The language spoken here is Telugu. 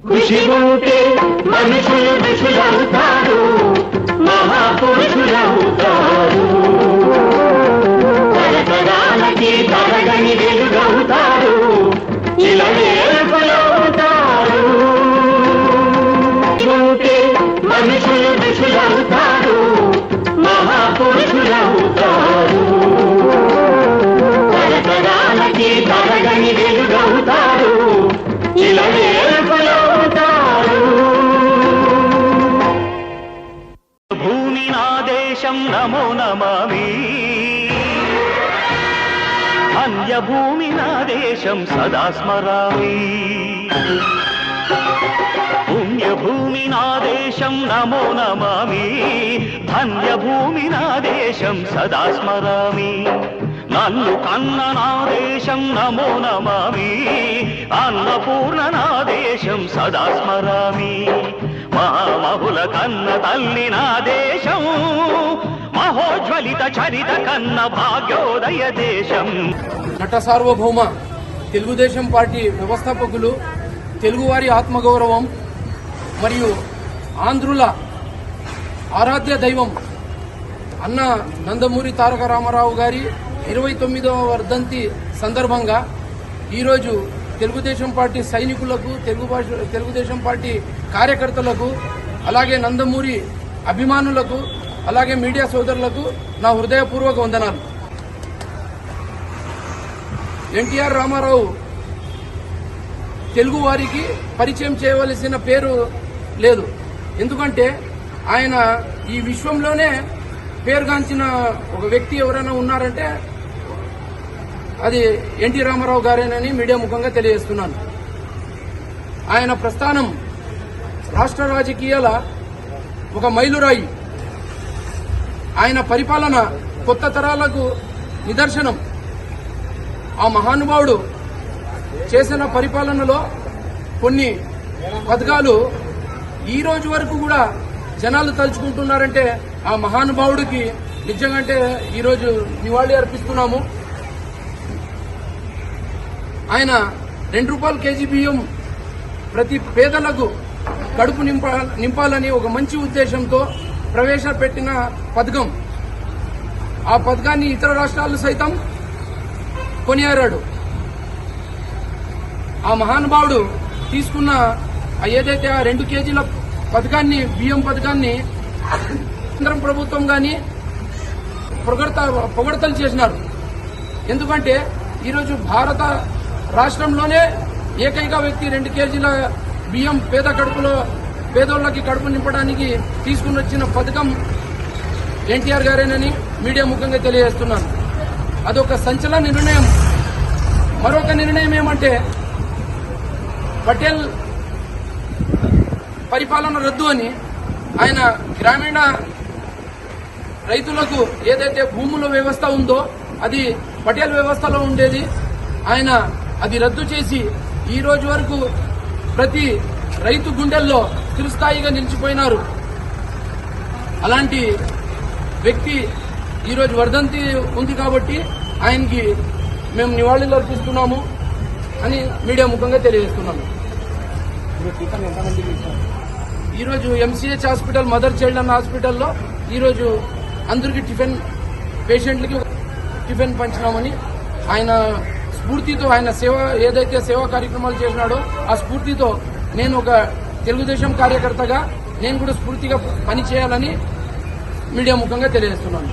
కృషి ఉంటే మనుషులు ఋషులవుతారు, మహాపురుషులవుతారు, తరతరాలకి తరగని వెలుగవుతారు, ఇలా వేడుకలవుతారు. ఉంటే మనుషులు ఋషులవుతారు, మహాపురుషులవుతారు, తరతరాలకి తరగని వెలుగవుతారు, ఇలా వేడుకలవుతారు. భూమి నా దేశం నమో నమామి, అన్యభూమి నా దేశం సదా స్మరామి. పుణ్యభూమి నా దేశం నమో నమామి, ధన్యభూమి నా దేశం సదా స్మరామి. నన్ను కన్న నా దేశం నమో నమామి, అన్నపూర్ణ నా దేశం సదా స్మరామి. మహామహుల కన్న తల్లి నా దేశం, మహోజ్వలిత చరిత కన్న భాగ్యోదయ దేశం. నట సార్వభౌమ తెలుగుదేశం పార్టీ వ్యవస్థాపకులు, తెలుగువారి ఆత్మగౌరవం మరియు ఆంధ్రుల ఆరాధ్య దైవం అన్న నందమూరి తారక రామారావు గారి 29వ వర్ధంతి సందర్భంగా ఈరోజు తెలుగుదేశం పార్టీ సైనికులకు, తెలుగుదేశం పార్టీ కార్యకర్తలకు, అలాగే నందమూరి అభిమానులకు, అలాగే మీడియా సోదరులకు నా హృదయపూర్వక వందనాలు. ఎన్టీఆర్ రామారావు తెలుగు వారికి పరిచయం చేయవలసిన పేరు లేదు. ఎందుకంటే ఆయన ఈ విశ్వంలోనే పేరుగాంచిన ఒక వ్యక్తి ఎవరైనా ఉన్నారంటే అది ఎన్టీ రామారావు గారేనని మీడియా ముఖంగా తెలియజేస్తున్నాను. ఆయన ప్రస్థానం రాష్ట్ర రాజకీయాల ఒక మైలురాయి. ఆయన పరిపాలన కొత్త తరాలకు నిదర్శనం. ఆ మహానుభావుడు చేసిన పరిపాలనలో కొన్ని పథకాలు ఈ రోజు వరకు కూడా జనాలు తలుచుకుంటున్నారంటే ఆ మహానుభావుడికి నిజంగా ఈరోజు నివాళి అర్పిస్తున్నాము. ఆయన 2 రూపాయల కేజీ బియ్యం ప్రతి పేదలకు కడుపు నింపాలని ఒక మంచి ఉద్దేశంతో ప్రవేశపెట్టిన పథకం. ఆ పథకాన్ని ఇతర రాష్ట్రాలు సైతం కొనియాడాడు. ఆ మహానుభావుడు తీసుకున్న ఏదైతే ఆ 2 కేజీల పథకాన్ని, బియ్యం పథకాన్ని కేంద్ర ప్రభుత్వం గాని పొగడతలు చేసినారు. ఎందుకంటే ఈరోజు భారత రాష్ట్రంలోనే ఏకైక వ్యక్తి 2 కేజీల బియ్యం పేదోళ్లకి కడుపు నింపడానికి తీసుకుని వచ్చిన పథకం ఎన్టీఆర్ గారేనని మీడియా ముఖంగా తెలియజేస్తున్నాను. అదొక సంచలన నిర్ణయం. మరొక నిర్ణయం ఏమంటే పటేల్ పరిపాలన రద్దు అని ఆయన గ్రామీణ రైతులకు ఏదైతే భూముల వ్యవస్థ ఉందో అది పటేల్ వ్యవస్థలో ఉండేది. ఆయన అది రద్దు చేసి ఈ రోజు వరకు ప్రతి రైతు గుండెల్లో చిరస్థాయిగా నిలిచిపోయినారు. అలాంటి వ్యక్తి ఈరోజు వర్ధంతి ఉంది కాబట్టి ఆయనకి మేము నివాళులు అర్పిస్తున్నాము అని మీడియా ముఖంగా తెలియజేస్తున్నాము. ఈరోజు ఎంసీహెచ్ హాస్పిటల్, మదర్ చైల్డ్ అన్న హాస్పిటల్లో ఈరోజు అందరికీ పేషెంట్లకి టిఫిన్ పంచినామని ఆయన స్ఫూర్తితో, ఆయన ఏదైతే సేవా కార్యక్రమాలు చేసినాడో ఆ స్ఫూర్తితో నేను ఒక తెలుగుదేశం కార్యకర్తగా నేను కూడా స్ఫూర్తిగా పనిచేయాలని మీడియా ముఖంగా తెలియజేస్తున్నాను.